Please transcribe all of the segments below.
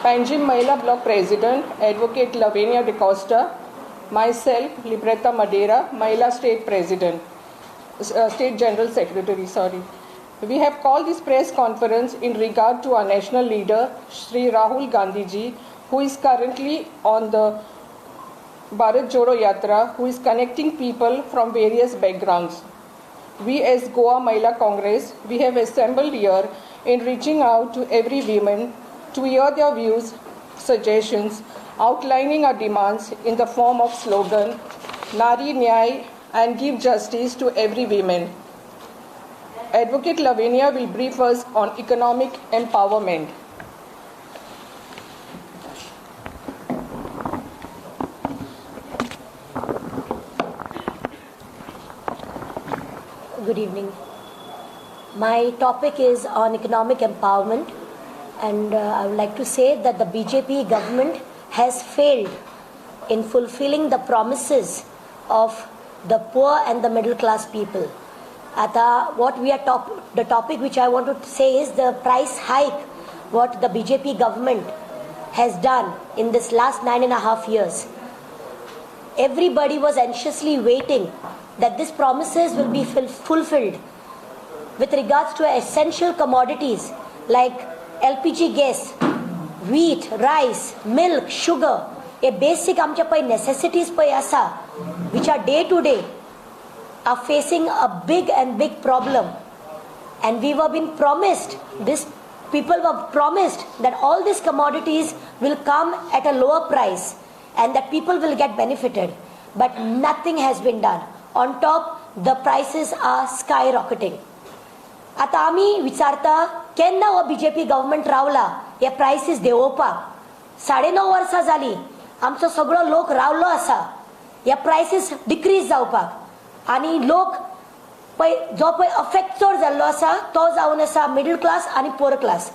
Panjim Mahila Block President, Advocate Lavinia De Costa, myself, Libretta Madeira, Mahila State President, State General Secretary, sorry. We have called this press conference in regard to our national leader, Shri Rahul Gandhi ji, who is currently on the Bharat Jodo Yatra, who is connecting people from various backgrounds. We as Goa Congress, we have assembled here in reaching out to every woman to hear their views, suggestions, outlining our demands in the form of slogan, Nari Nyay, and give justice to every woman. Advocate Lavinia will brief us on economic empowerment. Good evening. My topic is on economic empowerment, and I would like to say that the BJP government has failed in fulfilling the promises of the poor and the middle class people. The topic which I want to say is the price hike what the BJP government has done in this last 9.5 years. Everybody was anxiously waiting that these promises will be fulfilled with regards to essential commodities like LPG gas, wheat, rice, milk, sugar, a basic आमच्या पै necessities पै आसा which are day to day are facing a big problem, and we were being promised, people were promised that all these commodities will come at a lower price and that people will get benefited, but nothing has been done. On top, the prices are skyrocketing. आता आम्ही विचारता केन्ना हो BJP government Rawla हे प्राइसीस देंवोवपाक 9.5 वर्सां जाली आमचो सगळो लोक रावलो आसा ह्या प्राइसीस डिक्रीज जावपाक आनी लोक जो पळय अफेक्ट चड जाल्लो आसा तो जावन आसा मिडल क्लास आनी poor class.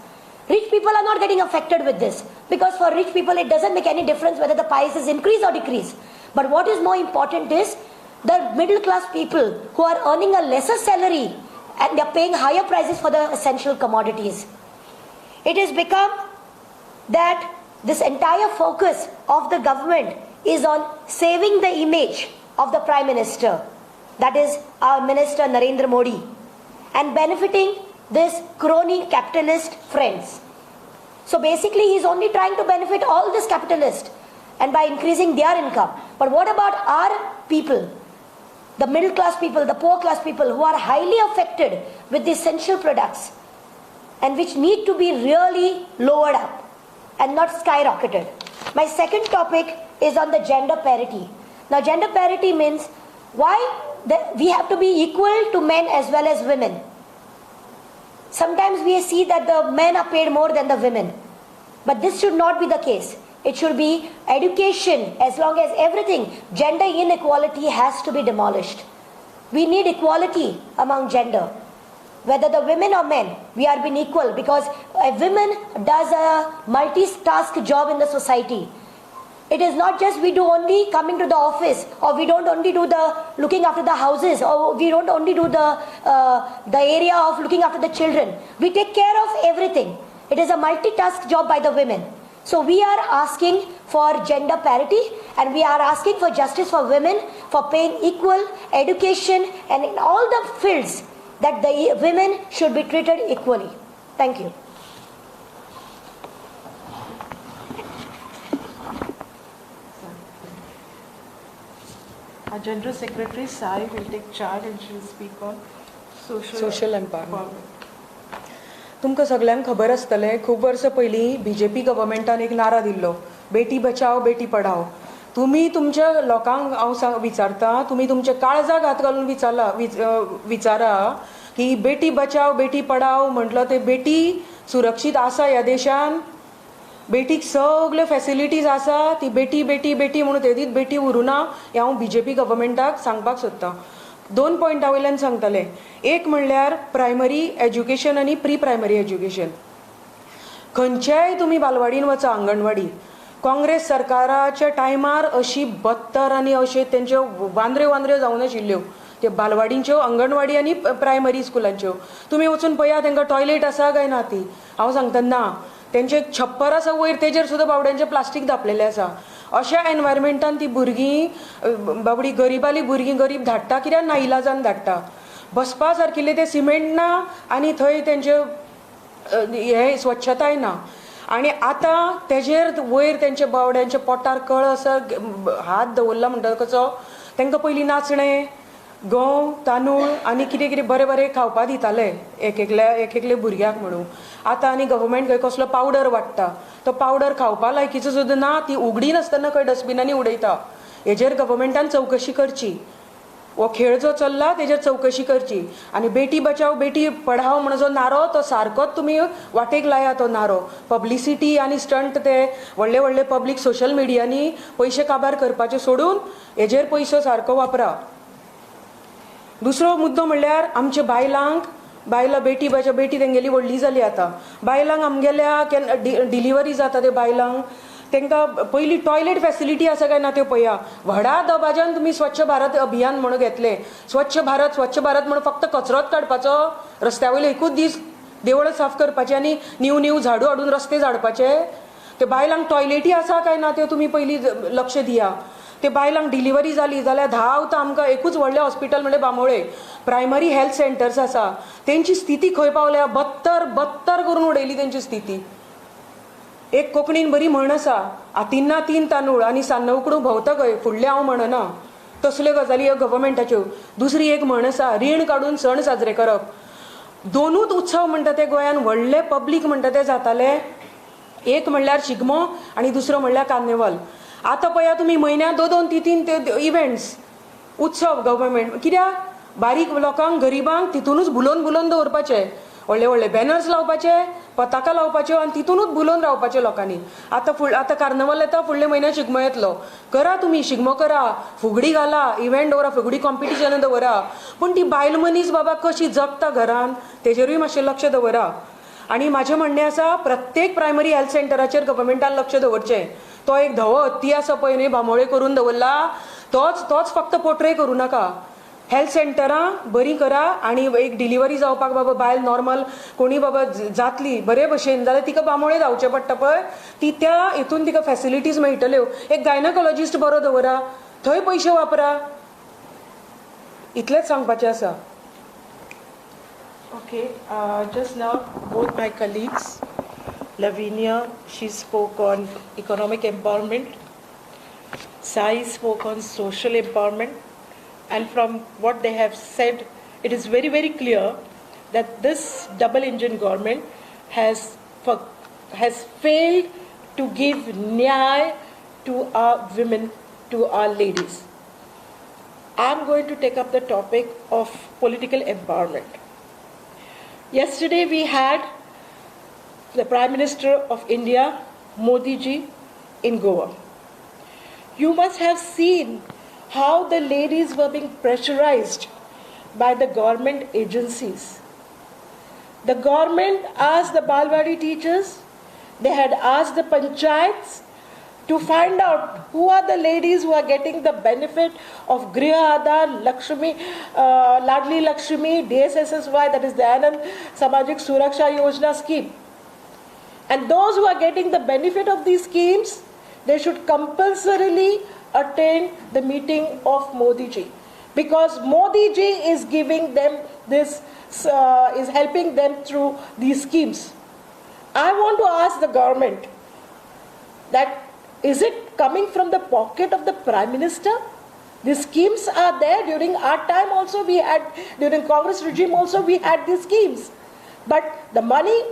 Rich people are not getting affected with this because for rich people it doesn't make any difference whether the prices increase or decrease. But what is more important is the middle class people who are earning a lesser salary and they are paying higher prices for the essential commodities. It has become that this entire focus of the government is on saving the image of the Prime Minister, that is our Minister Narendra Modi, and benefiting this crony capitalist friends. So basically he is only trying to benefit all these capitalists and by increasing their income. But what about our people? The middle class people, the poor class people who are highly affected with the essential products and which need to be really lowered up and not skyrocketed. My second topic is on the gender parity. Now gender parity means why we have to be equal to men as well as women. Sometimes we see that the men are paid more than the women, but this should not be the case. It should be education. As long as everything, gender inequality has to be demolished. We need equality among gender. Whether the women or men, we are being equal because a woman does a multitask job in the society. It is not just we do only coming to the office, or we don't only do the looking after the houses, or we don't only do the area of looking after the children. We take care of everything. It is a multitask job by the women. So we are asking for gender parity and we are asking for justice for women, for paying equal education and in all the fields that the women should be treated equally. Thank you. Our General Secretary Sai will take charge and she will speak on social empowerment. तुमकां सगळ्यांक खबर आसतलें खूब वर्सां पयलीं BJP गव्हर्मेंटान एक नारा दिल्लो बेटी बचाव बेटी पढाव. तुमी तुमच्या लोकांक हांव विचारता तुमी तुमच्या काळजाक हात घालून विचारा की बेटी बचाव बेटी पढाव म्हटलं ते बेटी सुरक्षीत आसा ह्या देशान. बेटीक सगल्यो फॅसिलिटीज आसा ती बेटी बेटी बेटी म्हणून ते दीत बेटी उरूना हें हांव बीजेपी गव्हर्मेंटाक सांगपाक सोदतां. 2 पॉयंटा वयल्यान सांगतले. एक म्हणल्यार प्रायमरी एज्युकेशन आनी प्री प्रायमरी एज्युकेशन. खंयच्याय तुमी बालवाडीन वचा अंगणवाडी काँग्रेस सरकाराच्या टायमार अशी बत्तर आनी अशे तेंच्यो वांद्र्यो जावन आशिल्ल्यो ते बालवाडींच्यो अंगणवाडी आनी प्रायमरी स्कुलांच्यो. तुमी वचून पळया तांकां टॉयलेट आसा काय ना ती. हांव सांगता ना. तेंचे एक छप्पर आसा वयर तेजेर सुद्दां बावड्यांचें प्लास्टीक धापलेलें आसा. अशा एनवायरमेंटान ती भुरगीं बाबडी गरीबाली भुरगीं गरीब धाडटा कित्याक नाइलाजान धाडटा. बसपा सारकिल्ले ते सिमेंट ना आनी थंय तेंचे हे स्वच्छताय ना. आनी आतां तेजेर वयर तेंचे बावड्यांच्या पोटार कळ असो हात दवरला म्हणटा कसो तांकां पयलीं नाचणें गंव तांदूळ आनी कितें कितें बरें बरें खावपा दिताले एक एकले भुरग्याक म्हणून. आतां आनी गव्हर्मेंट खंय कसलो पावडर वाडटा तो पावडर खावपा लायकीचो सुद्दां ना. ती उगडी नासतना खंय डस्टबिनांनी उडयता. हेजेर गव्हर्मेंटान चवकशी करची. हो खेळ जो चल्ला तेजेर चवकशी करची. आनी बेटी बचाव बेटी पढाव म्हणून जो नारो तो सारकोच तुमी वाटेक लाया. तो नारो पब्लिसिटी आनी स्टंट ते व्हडले व्हडले पब्लीक सोशल मिडियांनी पयशे काबार करपाचे सोडून हेजेर पयसो सारको वापरा. दुसरो मुद्दो म्हणल्यार आमच्या बायलां बेटी बचाव बेटी तेंगेली व्हडली जाली आतां. बायलांक आमगेल्या केन्ना डिलिव्हरी जाता ते बायलांक तांकां पयलीं टॉयलेट फॅसिलिटी आसा काय ना त्यो पळया. व्हडा दबाज्यान तुमी स्वच्छ भारत अभियान म्हणून घेतले. स्वच्छ भारत म्हणून फक्त कचरोच काडपाचो रस्त्या वयले एकूच दीस देवळां साफ करपाचे आनी नीव झाडू हाडून रस्ते झाडपाचे. ते बायलांक टॉयलेटी आसा काय ना त्यो तुमी पयलीं लक्ष दिया. ते बायलांक डिलिव्हरी जाली जाल्यार धांवता आमकां एकूच व्हडलें हॉस्पिटल म्हणजे बांबोळे प्रायमरी हेल्थ सेंटर्स आसा. तेंची स्थिती खंय पावल्या बत्तर करून उडयली तेंची स्थिती. एक कोंकणीन बरी म्हण आसा आतिन्ना 3 तांदूळ आनी सान्न उकडूं भोंवता खंय फुडलें हांव म्हणना. तसल्यो गजाली ह्यो गव्हर्मेंटाच्यो. दुसरी एक म्हण आसा रीण काडून सण साजरे करप. दोनूच उत्सव म्हणटा ते गोंयान व्हडले पब्लीक म्हणटा ते जाताले. एक म्हणल्यार शिगमो आनी दुसरो म्हणल्यार कार्निवल. आतां पळया तुमी म्हयन्याक 2-3 ते इव्हेंट्स उत्सव गव्हर्मेंट कित्याक बारीक लोकांक गरिबांक तितूनच भुलोवन दवरपाचे. व्हडले बॅनर्स लावपाचे पताका लावपाच्यो आनी तितूनच भुलोवन रावपाचे लोकांनी. आतां कार्निवल येता फुडले म्हयन्याक शिगमो येतलो. करा तुमी शिगमो करा फुगडी घाला इव्हेंट दवरा फुगडी कॉम्पिटिशन दवरा. पूण ती बायल मनीस बाबा कशी जगता घरान तेजेरूय मातशें लक्ष दवरा. आनी म्हाजें म्हणणें आसा प्रत्येक प्रायमरी हेल्थ सेंटराचेर गव्हर्मेंटान लक्ष दवरचें. तो एक धवो हत्ती आसा पळय न्ही बांबोळे करून दवरला तोच फक्त पोर्ट्रे करूं नाका. हेल्थ सेंटरां बरी करा आनी एक डिलिव्हरी जावपाक बाबा बायल नॉर्मल कोणी बाबा जातली बरे भशेन जाल्यार तिका बांबोळे जावचें पडटा पळय ती त्या हितून तिका फॅसिलिटीज मेळटल्यो. एक गायनोकॉलॉजिस्ट बरो दवरा थंय पयशे वापरा. इतलेंच सांगपाचें आसा. Okay, just now both my colleagues, Lavinia, she spoke on economic empowerment, Sai spoke on social empowerment, and from what they have said, it is very, very clear that this double-engine government has failed to give nyay to our women, to our ladies. I'm going to take up the topic of political empowerment. Yesterday we had the Prime Minister of India, Modi ji, in Goa. You must have seen how the ladies were being pressurized by the government agencies. The government asked the Balwadi teachers, they had asked the panchayats to find out who are the ladies who are getting the benefit of Griha Aadhar, Lakshmi, Ladli Lakshmi, DSSSY, that is the Anand Samajik Suraksha Yojana scheme. And those who are getting the benefit of these schemes, they should compulsorily attend the meeting of Modi ji. Because Modi ji is giving them this, is helping them through these schemes. I want to ask the government that is it coming from the pocket of the Prime Minister? These schemes are there. During our time also we had, during Congress regime also we had these schemes. But the money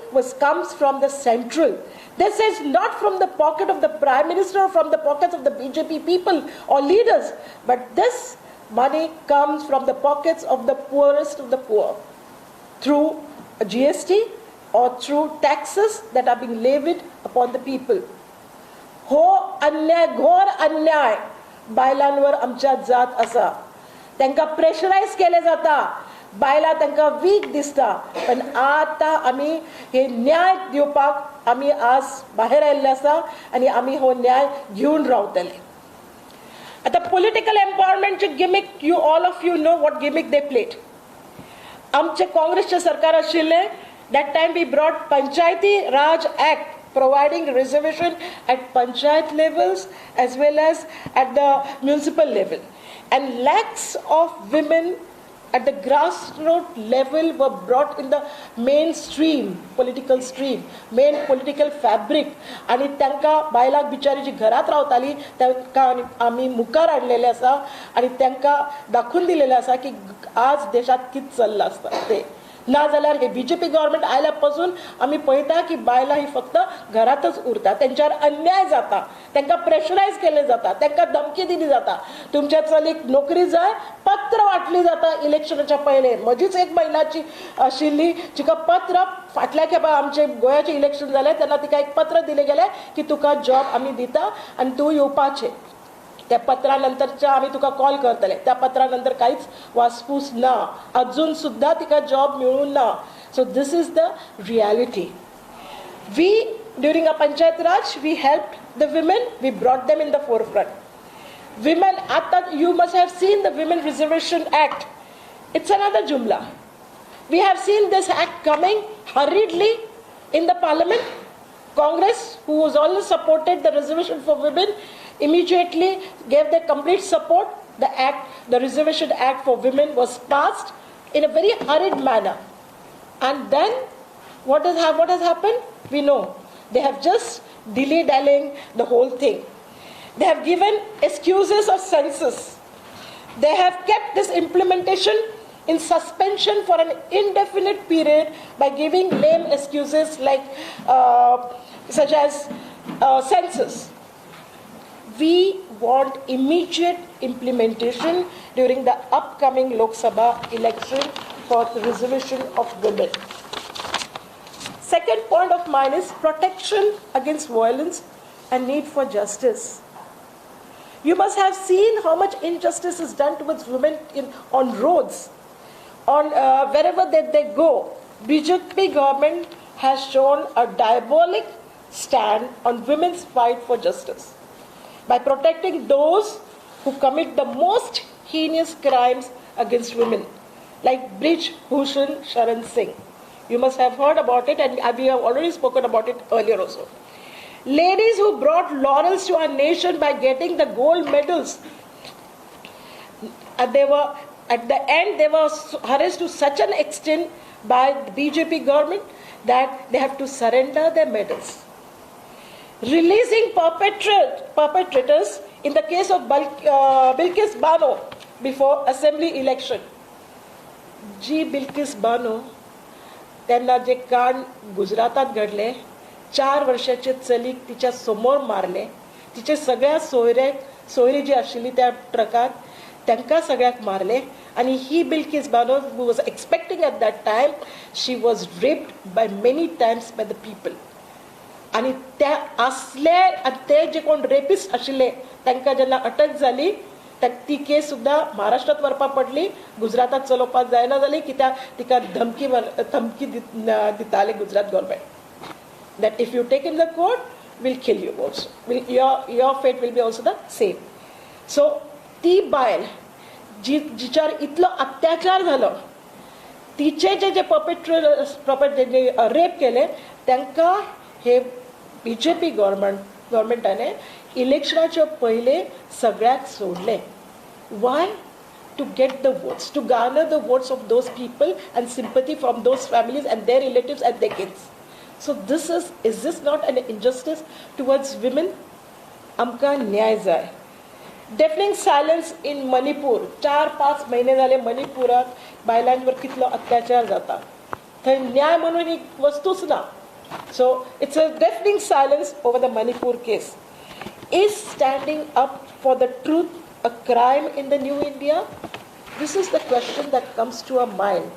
comes from the central. This is not from the pocket of the Prime Minister or from the pockets of the BJP people or leaders. But this money comes from the pockets of the poorest of the poor. Through a GST or through taxes that are being levied upon the people. हो अन्याय घोर अन्याय बायलांवर आमच्या जात आसा. तांकां pressurise केले जाता. बायलां तांकां वीक दिसता. पण आतां आमी हे न्याय दिवपाक आमी आज बाहेर आयिल्ले आसा आनी आमी हो न्याय घेवन रावतले. आतां पॉलिटिकल एम्पावरमेंटचे gimmick you all of you know what gimmick they played. आमचे काँग्रेसचे सरकार आशिल्ले that time we brought Panchayati Raj Act providing reservation at panchayat levels as well as at the municipal level. And lakhs of women at the grassroots level were brought in the mainstream political stream, main political fabric, आणि त्यांका बायलाक बिचारी जी घरात रावताली त्यांका आम्ही मुखार हाडलेले आसा आणि त्यांका दाखवून दिलेले आसा की आज देशात कित चल्ला आसता ते. नाजाल्यार हे बीजेपी गव्हर्नमेंट आयल्यापासून आम्ही पळयता की बायलां ही फक्त घरातच उरता, त्यांच्यावर अन्याय जाता, त्यांना प्रेशरायज केले जाता, त्यांना धमकी दिली जाता, तुमच्या चलीक नोकरी जाय, पत्र वाटली जाता इलेक्शनाच्या पहिले. म्हजीच एक महिलाची आशिल्ली जिका पत्र फाटल्या खेपा आमचे गोंयाचे इलेक्शन जालें तेन्ना तिका एक पत्र दिले गेले की तुका जॉब आमी दिता आनी तूं येवपाचें. त्या पत्रानंतरच्या आम्ही तुका कॉल करतले. त्या पत्रानंतर काहीच वासपूस ना, अजून सुद्धा तिका जॉब मिळून ना. So this is the reality. We during a panchayat raj we helped the women, we brought them in the forefront. Women आता you must have seen the women reservation act. It's another jumla. We have seen this act coming hurriedly in the parliament. Congress, who was always supported the reservation for women, immediately gave their complete support. The Reservation Act for Women was passed in a very hurried manner. And then what has happened? We know. They have just dilly-dallying the whole thing. They have given excuses of census. They have kept this implementation in suspension for an indefinite period by giving lame excuses like such as census. We want immediate implementation during the upcoming Lok Sabha election for the reservation of women. Second point of mine is protection against violence and need for justice. You must have seen how much injustice is done towards women on roads, on wherever they go. BJP government has shown a diabolic stand on women's fight for justice by protecting those who commit the most heinous crimes against women, like Brij Bhushan Sharan Singh. You must have heard about it, and we have already spoken about it earlier also. Ladies who brought laurels to our nation by getting the gold medals, they were at the end they were harassed to such an extent by the BJP government that they have to surrender their medals. Releasing perpetrators in the case of Bilkis Bano before assembly election. जी बिल्किस बानो त्यांना जे कांड गुजरातात घडले, 4 वर्षाचे चलीक तिच्या समोर मारले, तिचे सगळ्या सोयरे जी आशिल्ली त्या ट्रकात त्यांका सगळ्याक मारले. आणि ही Bilkis Bano who was expecting at that time, she was raped by many times by the people. आणि त्या असले ते जे कोण रेपिस्ट आशिल्ले त्यांना जेन्ना अटक झाली ती केस सुद्धा महाराष्ट्रात व्हरपाक पडली, गुजरातात चलोवपाक जायना जाली कित्याक तिका धमकी दिताले Gujarat government that if you take in the court will kill you also, your fate will be also the same. So ती बायल जिच्यावर इतलो अत्याचार झालो, तिचे जे परपेट्रेटर रेप केले त्यांना हे बीजेपी गव्हर्नमेंटाने इलेक्शनाच्या पहिले सगळ्याक सोडले. Why? To get the votes, to garner the votes of those people and sympathy from those families and their relatives and their kids. So this this not an injustice towards women? आमकां न्याय जाय. Deafening silence इन मणिपूर, 4-5 महिने झाले मणिपुरात बायलांवर कितलो अत्याचार जाता, थंय न्याय म्हणून एक वस्तूच ना. So it's a deafening silence over the Manipur case. Is standing up for the truth a crime in the new India? This is the question that comes to our mind.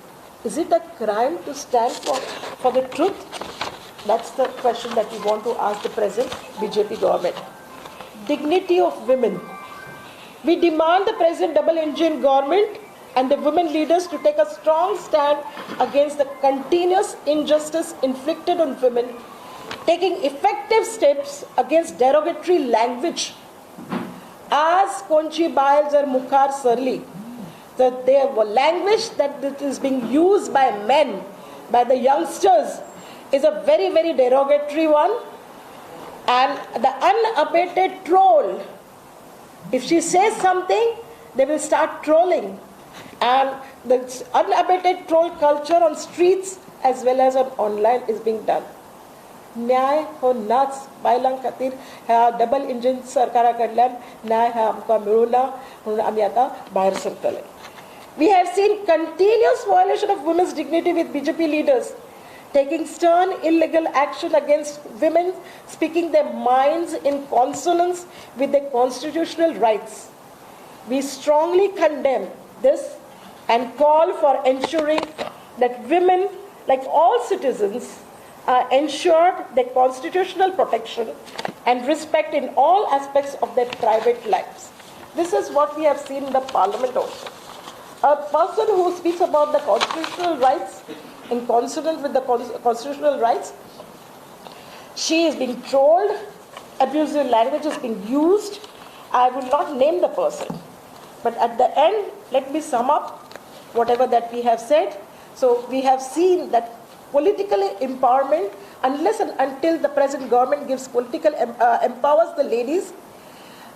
Is it a crime to stand for the truth? That's the question that we want to ask the present BJP government. Dignity of women. We demand the present double-engine government and the women leaders to take a strong stand against the continuous injustice inflicted on women, taking effective steps against derogatory language. As Konchi Bayal Jar Mukhar Sarli, the language that is being used by men, by the youngsters, is a very, very derogatory one. And the unabated troll, if she says something, they will start trolling. And the unabated troll culture on streets as well as on online is being done. न्याय हो नाच बायलां खातीर ह्या double engine सरकारा कडल्यान न्याय हा आमकां मेळुना म्हणून आमी आतां भायर सरतले. We have seen continuous violation of women's dignity with BJP leaders taking stern illegal action against women speaking their minds in consonance with their constitutional rights. We strongly condemn this and call for ensuring that women, like all citizens, are ensured their constitutional protection and respect in all aspects of their private lives. This is what we have seen in the parliament also. A person who speaks about the constitutional rights in consonance with the constitutional rights, she is being trolled, abusive language is being used. I will not name the person. But at the end, let me sum up whatever that we have said. So we have seen that political empowerment, unless and until the present government gives political empowers the ladies,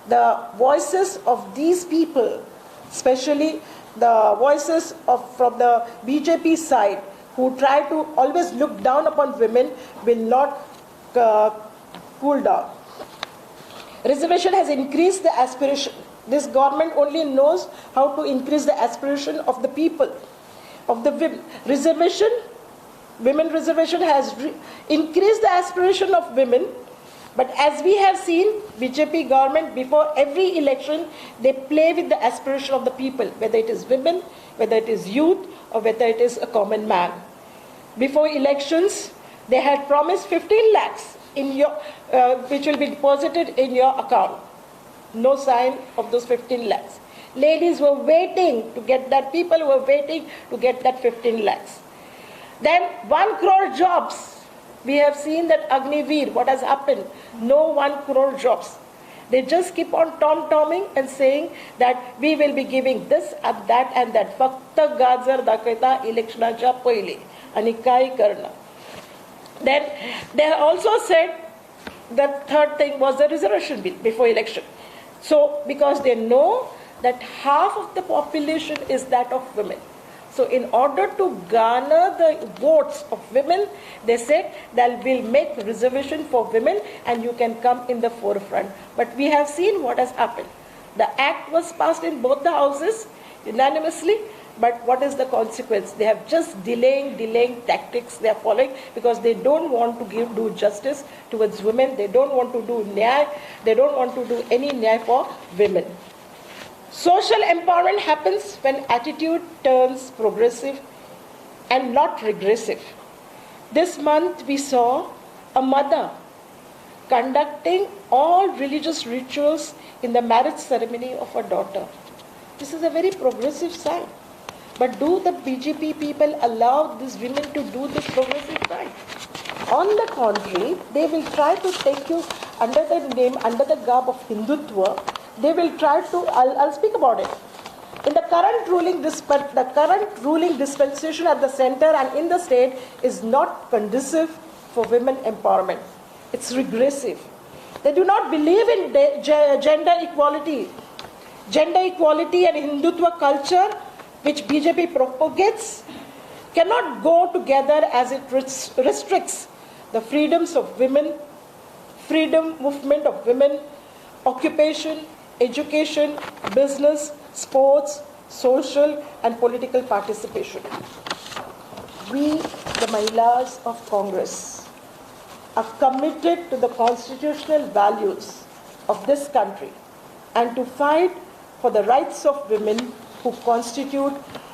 the voices of these people, especially the voices from the BJP side, who try to always look down upon women, will not cool down. Reservation has increased the aspiration. This government only knows how to increase the aspiration of the people, of the women. Women reservation has increased the aspiration of women. But as we have seen, BJP government, before every election, they play with the aspiration of the people, whether it is women, whether it is youth, or whether it is a common man. Before elections, they had promised 15 lakhs in your, which will be deposited in your account. No sign of those 15 lakhs. Ladies were waiting to get that, people were waiting to get that 15 lakhs. Then 1 crore jobs. We have seen that Agniveer, what has happened? No 1 crore jobs. They just keep on tom-tomming and saying that we will be giving this and that and that. Fakta gajar dakhayta electionacha payle ani kai karna. Then they also said the third thing was the reservation bill before election. So because they know that half of the population is that of women. So in order to garner the votes of women, they said that we'll make reservation for women and you can come in the forefront. But we have seen what has happened. The act was passed in both the houses unanimously, but what is the consequence? They have just delaying tactics they are following because they don't want to do justice towards women. They don't want to do nyay. They don't want to do any nyay for women. Social empowerment happens when attitude turns progressive and not regressive. This month we saw a mother conducting all religious rituals in the marriage ceremony of her daughter. This is a very progressive sign. But do the BJP people allow these women to do this progressive sign? On the contrary, they will try to take you under the name, under the garb of Hindutva. They will try to, I'll speak about it. In the current ruling dispensation at the center and in the state is not conducive for women empowerment. It's regressive. They do not believe in gender equality. Gender equality and Hindutva culture, which BJP propagates, cannot go together as it restricts the freedoms of women, freedom movement of women, occupation, education, business, sports, social and political participation. We, the Mahilas of Congress, are committed to the constitutional values of this country and to fight for the rights of women who constitute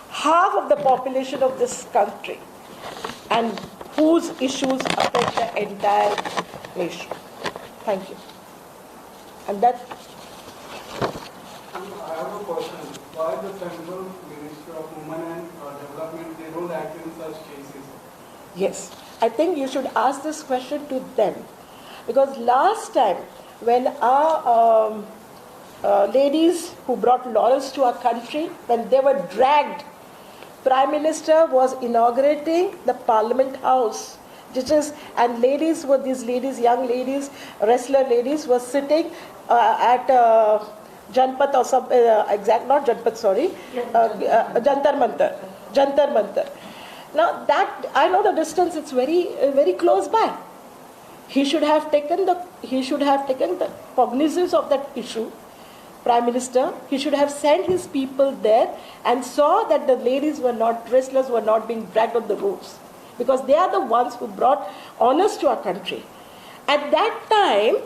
half of the population of this country and whose issues affect the entire nation. Thank you. And that. I have a question. Why the Central Ministry of Women and Development, they don't act in such cases? Yes, I think you should ask this question to them. Because last time, when our ladies who brought laurels to our country, when they were dragged, Prime Minister was inaugurating the Parliament House judges and ladies were these ladies, young ladies, wrestler ladies were sitting at Janpat or some not Janpat, sorry, Jantar Mantar. Jantar Mantar. Now that I know the distance; it's very close by. He should have taken the cognizance of that issue. Prime Minister, he should have sent his people there and saw that the wrestlers were not being dragged on the roads, because they are the ones who brought honors to our country. At that time,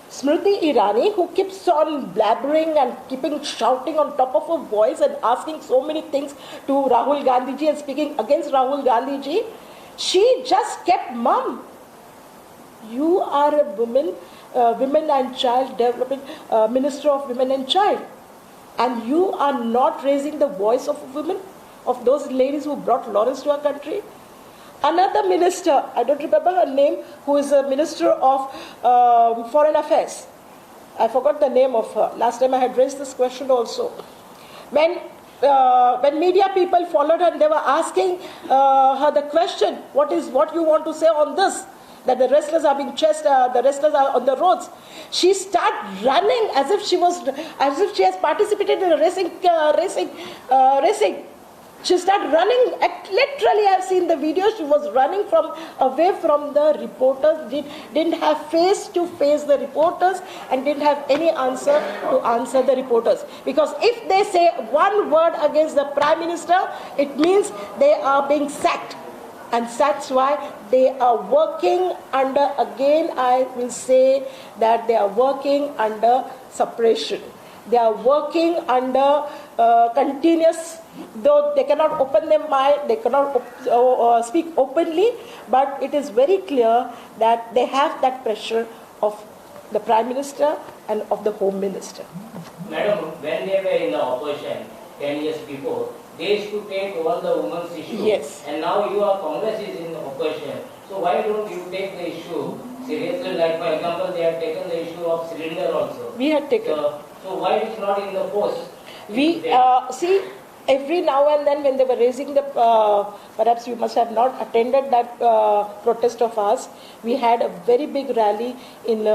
Smriti Irani, who keeps on blabbering and shouting on top of her voice and asking so many things to Rahul Gandhiji and speaking against Rahul Gandhiji, she just kept mum. You are a woman and child development minister of women and child, and you are not raising the voice of women, of those ladies who brought laurels to our country. Another minister, I don't remember her name, who is a minister of foreign affairs. I forgot the name of her. Last time I had raised this question also. When media people followed her, they were asking her the question, what you want to say on this? That the wrestlers are being chased, the wrestlers are on the roads. She started running as if she has participated in a racing. She started running. Literally, I've seen the video. She was running away from the reporters. Didn't have face to face the reporters and didn't have any answer to answer the reporters. Because if they say one word against the Prime Minister, it means they are being sacked. And that's why they are working under, again I will say that they are working under suppression. They are working under continuous, though they cannot open their mind, they cannot speak openly, but it is very clear that they have that pressure of the Prime Minister and of the Home Minister. Madam, when they were in the opposition 10 years before, they used to take all the women's issues. Yes. And now your Congress is in opposition. So why don't you take the issue seriously? Like, for example, they have taken the issue of cylinder also. We had taken. So why it is not in the post? We see every now and then when they were raising the, perhaps you must have not attended that protest of ours. We had a very big rally in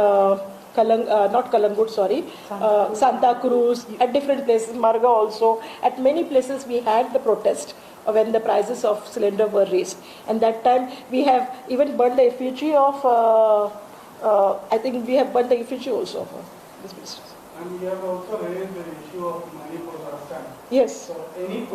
Santa Cruz, at different places, Marga also. At many places we had the protest when the prices of cylinder were raised. And that time we have even burned the effigy of, I think we have burned the effigy also of this minister. And we have also raised the issue of money for last time. Yes. So do you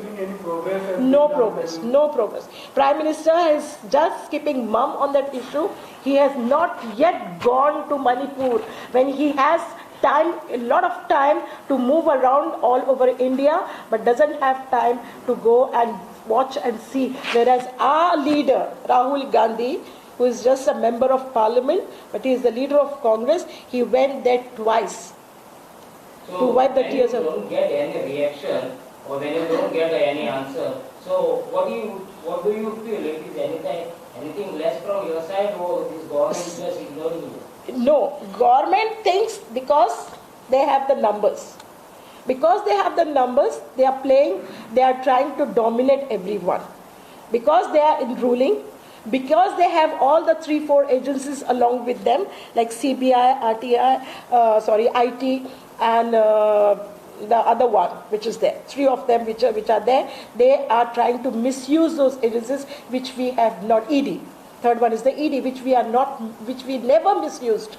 think any progress has No been progress, done? no progress. Prime Minister is just keeping mum on that issue. He has not yet gone to Manipur when he has time, a lot of time to move around all over India, but doesn't have time to go and watch and see. Whereas our leader, Rahul Gandhi, who is just a member of parliament, but he is the leader of Congress, he went there twice to wipe the tears away. When you don't get any reaction or when you don't get any answer, so what do you feel? It is anything less from your side, or this government is just ignoring you? No, government thinks because they have the numbers. Because they have the numbers, they are trying to dominate everyone. Because they are in ruling, because they have all the 3-4 agencies along with them, like CBI, RTI, IT, and the other one which is there. 3 of them which are there, they are trying to misuse those agencies which we have not. ED. Third one is the ED, which we never misused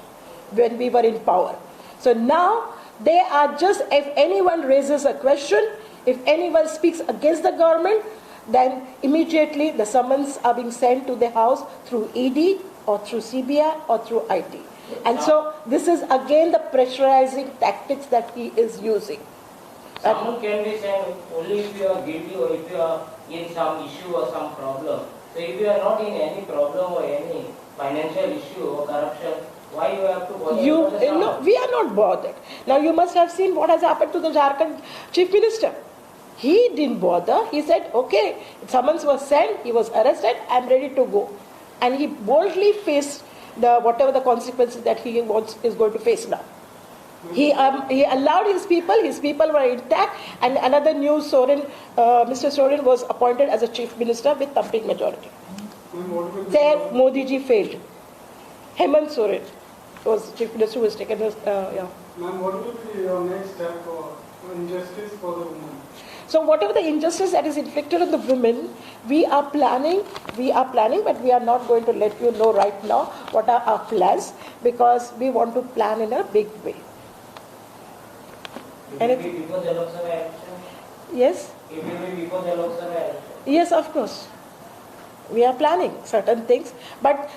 when we were in power. So now they are just, if anyone raises a question, if anyone speaks against the government, then immediately the summons are being sent to the house through ED or through CBI or through IT. And so this is again the pressurizing tactics that he is using. Someone can be sent only if you are guilty or if you are in some issue or some problem. So if you are not in any problem or any financial issue or corruption, why you have to bother? No, we are not bothered. Now you must have seen what has happened to the Jharkhand Chief Minister. He didn't bother. He said, okay, summons was sent, he was arrested, I'm ready to go. And he boldly faced whatever the consequences that he is going to face now. He allowed his people were intact, and another new Mr. Soren was appointed as a chief minister with thumping majority. Ma'am, what will be There, your, Modi ji failed. Hemant Soren was chief minister who was taken as, yeah. ma'am, what will be your next step for injustice for the women? So whatever the injustice that is inflicted on the women, we are planning, but we are not going to let you know right now what are our plans, because we want to plan in a big way. It will be before the Lok Sabha election? Yes? It will be before the Lok Sabha election? Yes, of course. We are planning certain things, but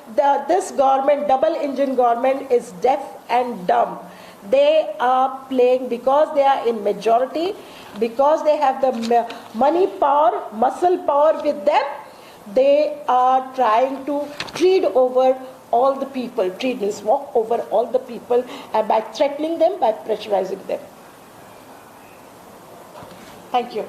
this government, double engine government, is deaf and dumb. They are playing because they are in majority, because they have the money power, muscle power with them. They are trying to tread over all the people, walk over all the people, and by threatening them, by pressurizing them. Thank you.